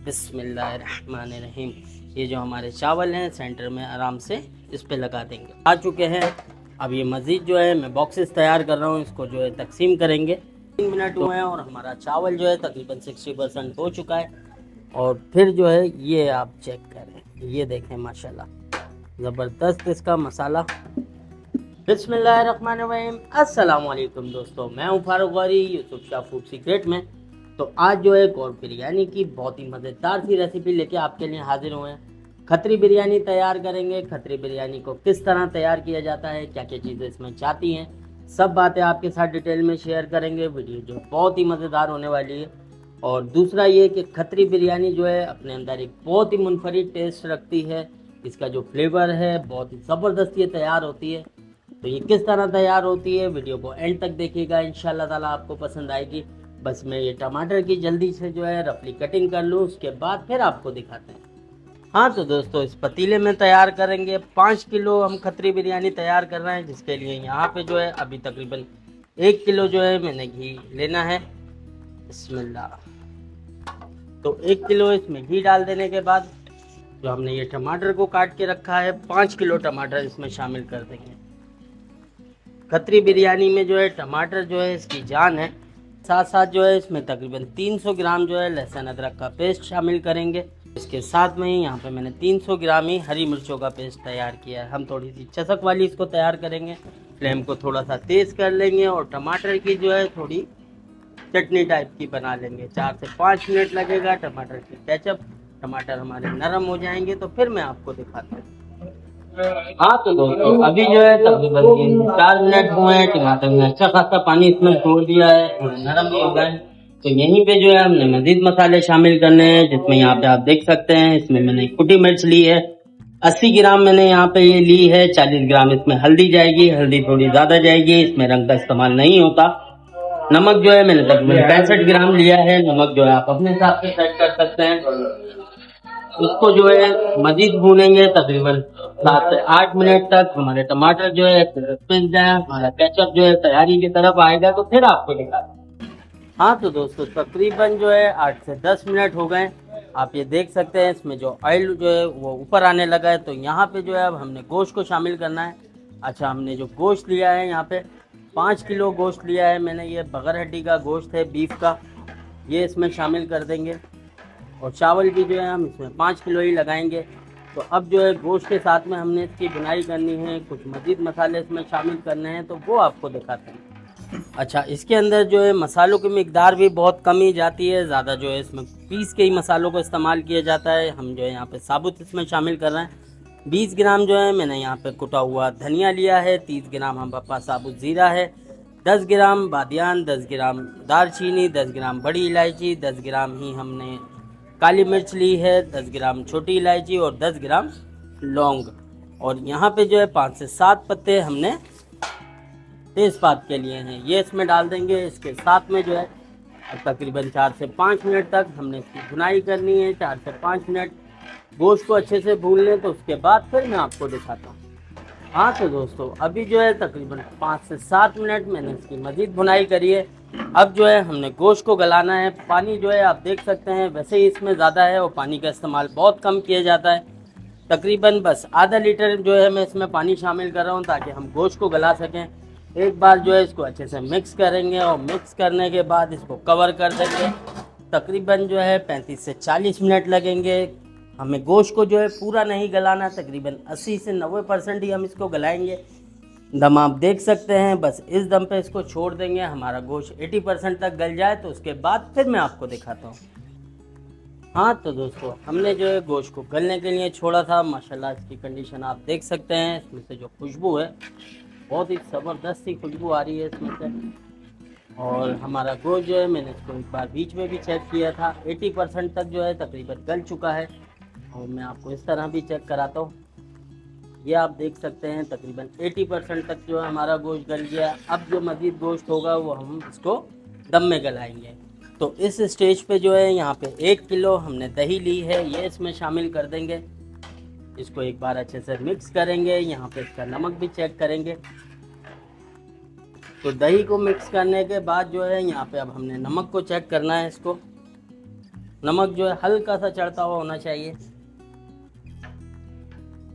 बिस्मिल्लाहिर्रहमानिर्रहीम। ये जो हमारे चावल हैं सेंटर में आराम से इस पे लगा देंगे। आ चुके हैं। अब ये मज़ीद जो है मैं बॉक्सेस तैयार कर रहा हूँ, इसको जो है तकसीम करेंगे। 3 मिनट हुए हैं और हमारा चावल जो है तकरीबन 60% हो चुका है। और फिर जो है ये आप चेक करें, ये देखें माशाल्लाह ज़बरदस्त इसका मसाला। बिस्मिल्लाहिर्रहमानिर्रहीम। अस्सलाम वालेकुम दोस्तों, मैं हूँ फारूक वारी यूसुफ शाह फूड सीक्रेट में। तो आज जो है और बिरयानी की बहुत ही मज़ेदार सी रेसिपी लेके आपके लिए हाजिर हुए हैं। खतरी बिरयानी तैयार करेंगे। खतरी बिरयानी को किस तरह तैयार किया जाता है, क्या क्या चीज़ें इसमें चाहती हैं, सब बातें आपके साथ डिटेल में शेयर करेंगे। वीडियो जो बहुत ही मज़ेदार होने वाली है। और दूसरा ये कि खतरी बिरयानी जो है अपने अंदर एक बहुत ही मुनफरिद टेस्ट रखती है। इसका जो फ्लेवर है बहुत ही ज़बरदस्त ये तैयार होती है। तो ये किस तरह तैयार होती है, वीडियो को एंड तक देखिएगा, इंशाल्लाह ताला आपको पसंद आएगी। बस मैं ये टमाटर की जल्दी से जो है रफली कटिंग कर लूँ, उसके बाद फिर आपको दिखाते हैं। हाँ तो दोस्तों, इस पतीले में तैयार करेंगे 5 किलो हम खतरी बिरयानी तैयार कर रहे हैं, जिसके लिए यहाँ पे जो है अभी तकरीबन 1 किलो जो है मैंने घी लेना है। बिस्मिल्लाह। तो 1 किलो इसमें घी डाल देने के बाद जो हमने ये टमाटर को काट के रखा है, 5 किलो टमाटर इसमें शामिल कर देंगे। खतरी बिरयानी में जो है टमाटर जो है इसकी जान है। साथ साथ जो है इसमें तकरीबन 300 ग्राम जो है लहसुन अदरक का पेस्ट शामिल करेंगे। इसके साथ में ही यहाँ पे मैंने 300 ग्राम ही हरी मिर्चों का पेस्ट तैयार किया है। हम थोड़ी सी चसक वाली इसको तैयार करेंगे। फ्लेम को थोड़ा सा तेज़ कर लेंगे और टमाटर की जो है थोड़ी चटनी टाइप की बना लेंगे। 4 से 5 मिनट लगेगा टमाटर की केचप। टमाटर हमारे नरम हो जाएंगे तो फिर मैं आपको दिखाता हूँ। हाँ तो दोस्तों, अभी जो है तकरीबन 4 मिनट हुए हैं। टमाटर में अच्छा खासा पानी इसमें छोड़ दिया है, थोड़ा नरम हो गए। तो यहीं पे जो है हमने मजीद मसाले शामिल करने हैं, जिसमें यहाँ पे आप देख सकते हैं इसमें मैंने कुटी मिर्च ली है 80 ग्राम मैंने यहाँ पे ये ली है। 40 ग्राम इसमें हल्दी जाएगी, हल्दी थोड़ी ज्यादा जाएगी, इसमें रंग का इस्तेमाल नहीं होता। नमक जो है मैंने तकरीबन 65 ग्राम लिया है। नमक जो है आप अपने हिसाब से सेट कर सकते हैं। इसको जो है मजीद भूनेंगे तकरीबन 7 से 8 मिनट तक। हमारे टमाटर जो है पिस जाए, हमारा केचप जो है तैयारी की तरफ आएगा तो फिर आपको दिखाते हैं। हाँ तो दोस्तों, तकरीबन जो है 8 से 10 मिनट हो गए। आप ये देख सकते हैं इसमें जो ऑयल जो है वो ऊपर आने लगा है। तो यहाँ पे जो है अब हमने गोश्त को शामिल करना है। अच्छा, हमने जो गोश्त लिया है यहाँ पे 5 किलो गोश्त लिया है मैंने। ये बगैर हड्डी का गोश्त है, बीफ का। ये इसमें शामिल कर देंगे। और चावल भी जो है हम इसमें 5 किलो ही लगाएंगे। तो अब जो है गोश्त के साथ में हमने इसकी बुनाई करनी है, कुछ मज़ीद मसाले इसमें शामिल करने हैं, तो वो आपको दिखाते हैं। अच्छा, इसके अंदर जो है मसालों की मिकदार भी बहुत कम ही जाती है। ज़्यादा जो है इसमें पीस के ही मसालों को इस्तेमाल किया जाता है। हम जो है यहाँ पे साबुत इसमें शामिल कर रहे हैं। 20 ग्राम जो है मैंने यहाँ पे कुटा हुआ धनिया लिया है। 30 ग्राम हम पापा साबुत ज़ीरा है। 10 ग्राम बादियान, 10 ग्राम दालचीनी, 10 ग्राम बड़ी इलायची, 10 ग्राम ही हमने काली मिर्च ली है, 10 ग्राम छोटी इलायची और 10 ग्राम लौंग। और यहाँ पे जो है 5 से 7 पत्ते हमने तेज़पात के लिए हैं, ये इसमें डाल देंगे। इसके साथ में जो है तकरीबन 4 से 5 मिनट तक हमने इसकी भुनाई करनी है। 4 से 5 मिनट गोश्त को अच्छे से भून लें, तो उसके बाद फिर मैं आपको दिखाता हूँ। हाँ तो दोस्तों, अभी जो है तकरीबन 5 से 7 मिनट मैंने इसकी मज़ीद भुनाई करी है। अब जो है हमने गोश्त को गलाना है। पानी जो है आप देख सकते हैं वैसे ही इसमें ज़्यादा है और पानी का इस्तेमाल बहुत कम किया जाता है। तकरीबन बस आधा लीटर जो है मैं इसमें पानी शामिल कर रहा हूँ, ताकि हम गोश्त को गला सकें। एक बार जो है इसको अच्छे से मिक्स करेंगे और मिक्स करने के बाद इसको कवर कर देंगे। तकरीबन जो है 35 से 40 मिनट लगेंगे। हमें गोश्त को जो है पूरा नहीं गलाना, तकरीबन 80 से 90% ही हम इसको गलाएंगे। दम आप देख सकते हैं, बस इस दम पे इसको छोड़ देंगे। हमारा गोश्त 80% तक गल जाए तो उसके बाद फिर मैं आपको दिखाता हूँ। हाँ तो दोस्तों, हमने जो है गोश्त को गलने के लिए छोड़ा था। माशाल्लाह इसकी कंडीशन आप देख सकते हैं। इसमें से जो खुशबू है बहुत ही ज़बरदस्त सी खुशबू आ रही है इसमें से। और हमारा गोश्त जो है मैंने इसको एक बार बीच में भी चेक किया था, 80% तक जो है तकरीबन गल चुका है। और मैं आपको इस तरह भी चेक कराता हूँ। ये आप देख सकते हैं तकरीबन 80% तक जो है हमारा गोश्त गल गया। अब जो मज़ीद गोश्त होगा वो हम इसको दम में गलाएंगे। तो इस स्टेज पे जो है यहाँ पे 1 किलो हमने दही ली है, ये इसमें शामिल कर देंगे। इसको एक बार अच्छे से मिक्स करेंगे। यहाँ पे इसका नमक भी चेक करेंगे। तो दही को मिक्स करने के बाद जो है यहाँ पे अब हमने नमक को चेक करना है इसको। नमक जो है हल्का सा चढ़ता हुआ होना चाहिए,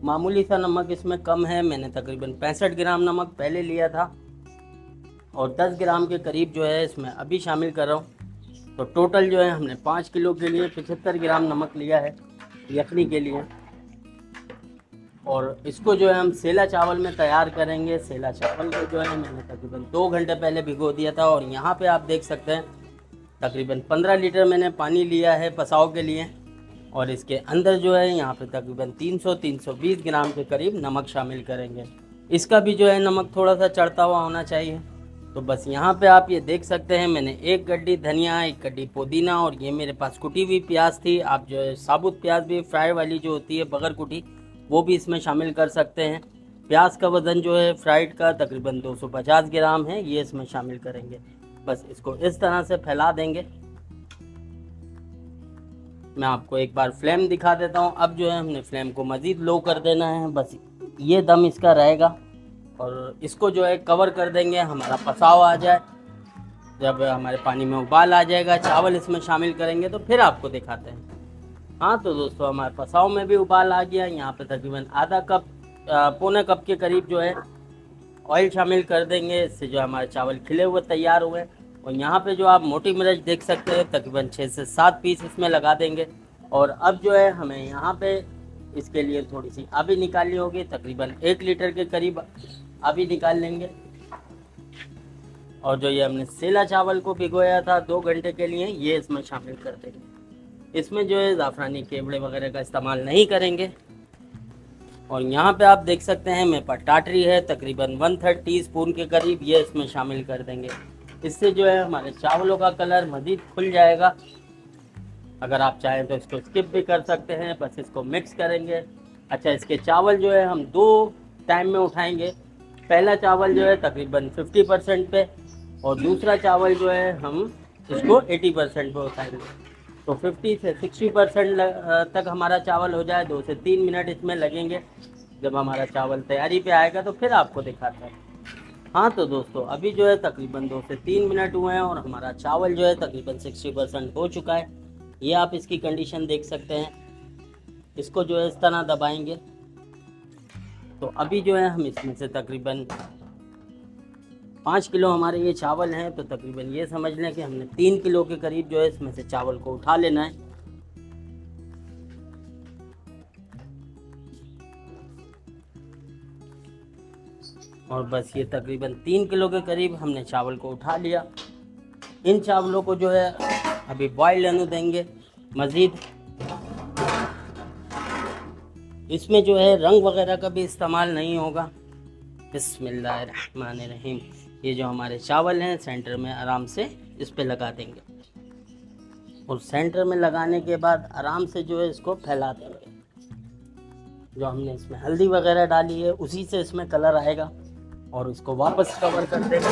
मामूली सा नमक इसमें कम है। मैंने तकरीबन 65 ग्राम नमक पहले लिया था और 10 ग्राम के करीब जो है इसमें अभी शामिल कर रहा हूँ। तो टोटल जो है हमने 5 किलो के लिए 75 ग्राम नमक लिया है यखनी के लिए। और इसको जो है हम सेला चावल में तैयार करेंगे। सेला चावल को जो है मैंने तकरीबन 2 घंटे पहले भिगो दिया था और यहाँ पे आप देख सकते हैं तकरीबन 15 लीटर मैंने पानी लिया है पसाव के लिए। और इसके अंदर जो है यहाँ पे तकरीबन 300-320 ग्राम के करीब नमक शामिल करेंगे। इसका भी जो है नमक थोड़ा सा चढ़ता हुआ होना चाहिए। तो बस यहाँ पे आप ये देख सकते हैं मैंने 1 गड्डी धनिया, 1 गड्डी पुदीना और ये मेरे पास कुटी हुई प्याज थी। आप जो है साबुत प्याज भी फ्राई वाली जो होती है बगैर कुटी वो भी इसमें शामिल कर सकते हैं। प्याज का वज़न जो है फ्राइड का तकरीबन 250 ग्राम है, ये इसमें शामिल करेंगे। बस इसको इस तरह से फैला देंगे। मैं आपको एक बार फ्लेम दिखा देता हूँ। अब जो है हमने फ्लेम को मज़ीद लो कर देना है, बस ये दम इसका रहेगा। और इसको जो है कवर कर देंगे, हमारा पसाव आ जाए। जब हमारे पानी में उबाल आ जाएगा चावल इसमें शामिल करेंगे तो फिर आपको दिखाते हैं। हाँ तो दोस्तों हमारे पसाव में भी उबाल आ गया। यहाँ पे तकरीबन आधा कप पौने कप के करीब जो है ऑयल शामिल कर देंगे। इससे जो हमारे चावल खिले हुए तैयार हुए। और यहाँ पे जो आप मोटी मिर्च देख सकते हैं तकरीबन 6 से 7 पीस इसमें लगा देंगे। और अब जो है हमें यहाँ पे इसके लिए थोड़ी सी आबी निकालनी होगी, तकरीबन 1 लीटर के करीब आबी निकाल लेंगे। और जो ये हमने सेला चावल को भिगोया था 2 घंटे के लिए ये इसमें शामिल कर देंगे। इसमें जो है ज़ाफ़रानी केवड़े वगैरह का इस्तेमाल नहीं करेंगे। और यहाँ पे आप देख सकते हैं मेरे पास टाटरी है तकरीबन 1/3 टीस्पून के करीब, ये इसमें शामिल कर देंगे। इससे जो है हमारे चावलों का कलर मज़ीद खुल जाएगा। अगर आप चाहें तो इसको स्किप भी कर सकते हैं, बस इसको मिक्स करेंगे। अच्छा, इसके चावल जो है हम 2 टाइम में उठाएंगे। पहला चावल जो है तकरीबन 50% पे और दूसरा चावल जो है हम इसको 80% पे उठाएंगे। तो 50 से 60% तक हमारा चावल हो जाए, 2 से 3 मिनट इसमें लगेंगे। जब हमारा चावल तैयारी पे आएगा तो फिर आपको दिखाते हैं। हाँ तो दोस्तों अभी जो है तकरीबन 2 से 3 मिनट हुए हैं और हमारा चावल जो है तकरीबन 60% हो चुका है। ये आप इसकी कंडीशन देख सकते हैं। इसको जो है इस तरह दबाएंगे। तो अभी जो है हम इसमें से तकरीबन 5 किलो हमारे ये चावल हैं, तो तकरीबन ये समझ लें कि हमने 3 किलो के करीब जो है इसमें से चावल को उठा लेना है। और बस ये तकरीबन 3 किलो के करीब हमने चावल को उठा लिया। इन चावलों को जो है अभी बॉयल रहने देंगे मज़ीद। इसमें जो है रंग वगैरह का भी इस्तेमाल नहीं होगा। बिस्मिल्लाहिर्रहमानिर्रहीम। ये जो हमारे चावल हैं सेंटर में आराम से इस पे लगा देंगे और सेंटर में लगाने के बाद आराम से जो है इसको फैला देंगे। जो हमने इसमें हल्दी वगैरह डाली है उसी से इसमें कलर आएगा। और इसको वापस कवर कर देंगे।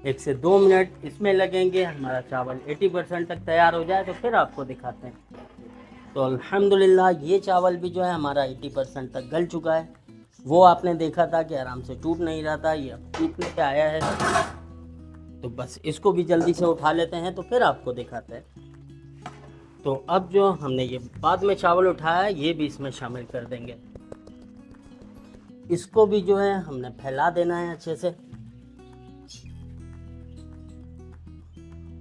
1 से 2 मिनट इसमें लगेंगे। हमारा चावल 80% तक तैयार हो जाए तो फिर आपको दिखाते हैं। तो अल्हम्दुलिल्लाह ये चावल भी जो है हमारा 80% तक गल चुका है। वो आपने देखा था कि आराम से टूट नहीं रहा था, ये अब टूटने पे आया है। तो बस इसको भी जल्दी से उठा लेते हैं तो फिर आपको दिखाते हैं। तो अब जो हमने ये बाद में चावल उठाया है ये भी इसमें शामिल कर देंगे। इसको भी जो है हमने फैला देना है अच्छे से।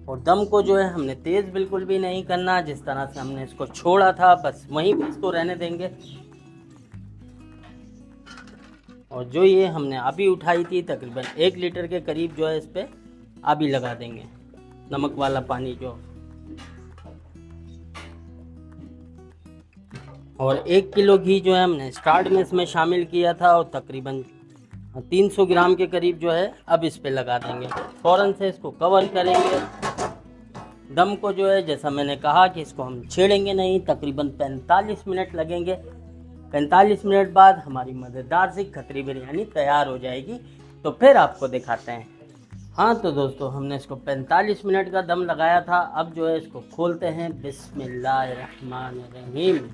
और दम को जो है हमने तेज़ बिल्कुल भी नहीं करना, जिस तरह से हमने इसको छोड़ा था बस वहीं पे इसको रहने देंगे। और जो ये हमने आबी उठाई थी तकरीबन 1 लीटर के करीब जो है इस पर आबी लगा देंगे, नमक वाला पानी जो। और 1 किलो घी जो है हमने स्टार्ट में इसमें शामिल किया था और तकरीबन 300 ग्राम के करीब जो है अब इस पे लगा देंगे। फ़ौरन से इसको कवर करेंगे। दम को जो है जैसा मैंने कहा कि इसको हम छेड़ेंगे नहीं, तकरीबन 45 मिनट लगेंगे। 45 मिनट बाद हमारी मज़ेदार सी खतरी बिरयानी तैयार हो जाएगी। तो फिर आपको दिखाते हैं। हाँ तो दोस्तों हमने इसको 45 मिनट का दम लगाया था। अब जो है इसको खोलते हैं। बिस्मिल्लाहिर्रहमानिर्रहीम।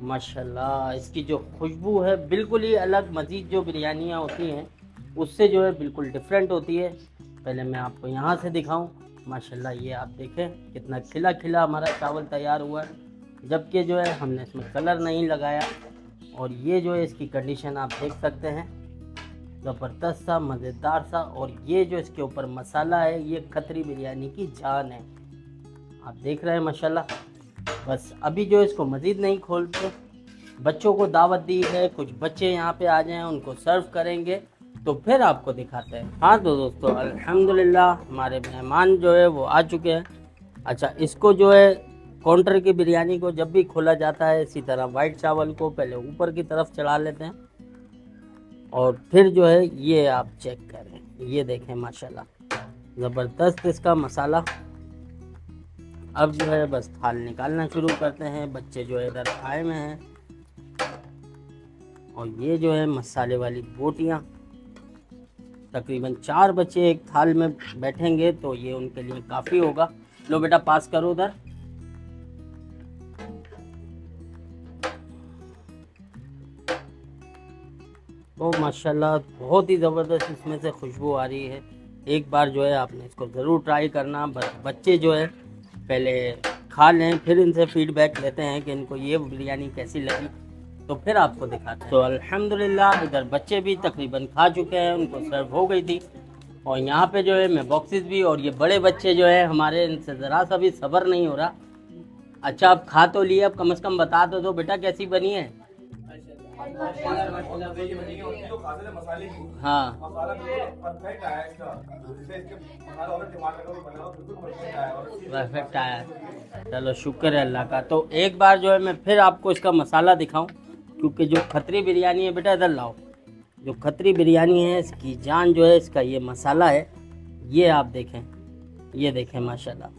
माशाल्लाह इसकी जो खुशबू है बिल्कुल ही अलग। मज़ीद जो बिरयानियाँ होती हैं उससे जो है बिल्कुल डिफरेंट होती है। पहले मैं आपको यहाँ से दिखाऊं। माशाल्लाह ये आप देखें कितना खिला खिला हमारा चावल तैयार हुआ है, जबकि जो है हमने इसमें कलर नहीं लगाया। और ये जो है इसकी कंडीशन आप देख सकते हैं, ज़बरदस्त सा मज़ेदार सा। और ये जो इसके ऊपर मसाला है ये खत्री बिरयानी की जान है, आप देख रहे हैं माशाल्लाह। बस अभी जो इसको मज़ीद नहीं खोलते, बच्चों को दावत दी है, कुछ बच्चे यहाँ पे आ जाएं उनको सर्व करेंगे तो फिर आपको दिखाते हैं। हाँ तो दोस्तों अल्हम्दुलिल्लाह हमारे मेहमान जो है वो आ चुके हैं। अच्छा, इसको जो है काउंटर की बिरयानी को जब भी खोला जाता है इसी तरह वाइट चावल को पहले ऊपर की तरफ चढ़ा लेते हैं और फिर जो है ये आप चेक करें, ये देखें माशाल्लाह ज़बरदस्त इसका मसाला। अब जो है बस थाल निकालना शुरू करते हैं। बच्चे जो है इधर आए हुए हैं और ये जो है मसाले वाली बोटियाँ, तकरीबन 4 बच्चे एक थाल में बैठेंगे तो ये उनके लिए काफ़ी होगा। लो बेटा पास करो उधर। तो माशाल्लाह बहुत ही ज़बरदस्त इसमें से खुशबू आ रही है। एक बार जो है आपने इसको ज़रूर ट्राई करना। बच्चे जो है पहले खा लें, फिर इनसे फीडबैक लेते हैं कि इनको ये बिरयानी कैसी लगी, तो फिर आपको दिखाते हैं। तो अल्हम्दुलिल्लाह इधर बच्चे भी तकरीबन खा चुके हैं, उनको सर्व हो गई थी। और यहाँ पे जो है मैं बॉक्सेस भी, और ये बड़े बच्चे जो है हमारे, इनसे ज़रा सा भी सब्र नहीं हो रहा। अच्छा आप खा तो लिए, अब कम से कम बता दो बेटा कैसी बनी है। हाँ परफेक्ट आया, चलो शुक्र है अल्लाह का। तो एक बार जो है मैं फिर आपको इसका मसाला दिखाऊं, क्योंकि जो खत्री बिरयानी है बेटा इधर लाओ, जो खत्री बिरयानी है इसकी जान जो है इसका ये मसाला है। ये आप देखें, ये देखें माशाल्लाह।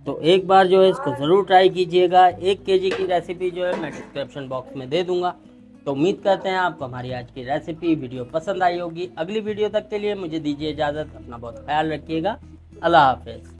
तो एक बार जो है इसको ज़रूर ट्राई कीजिएगा। 1 केजी की रेसिपी जो है मैं डिस्क्रिप्शन बॉक्स में दे दूंगा। तो उम्मीद करते हैं आपको हमारी आज की रेसिपी वीडियो पसंद आई होगी। अगली वीडियो तक के लिए मुझे दीजिए इजाज़त, अपना बहुत ख्याल रखिएगा। अल्लाह हाफ़िज़।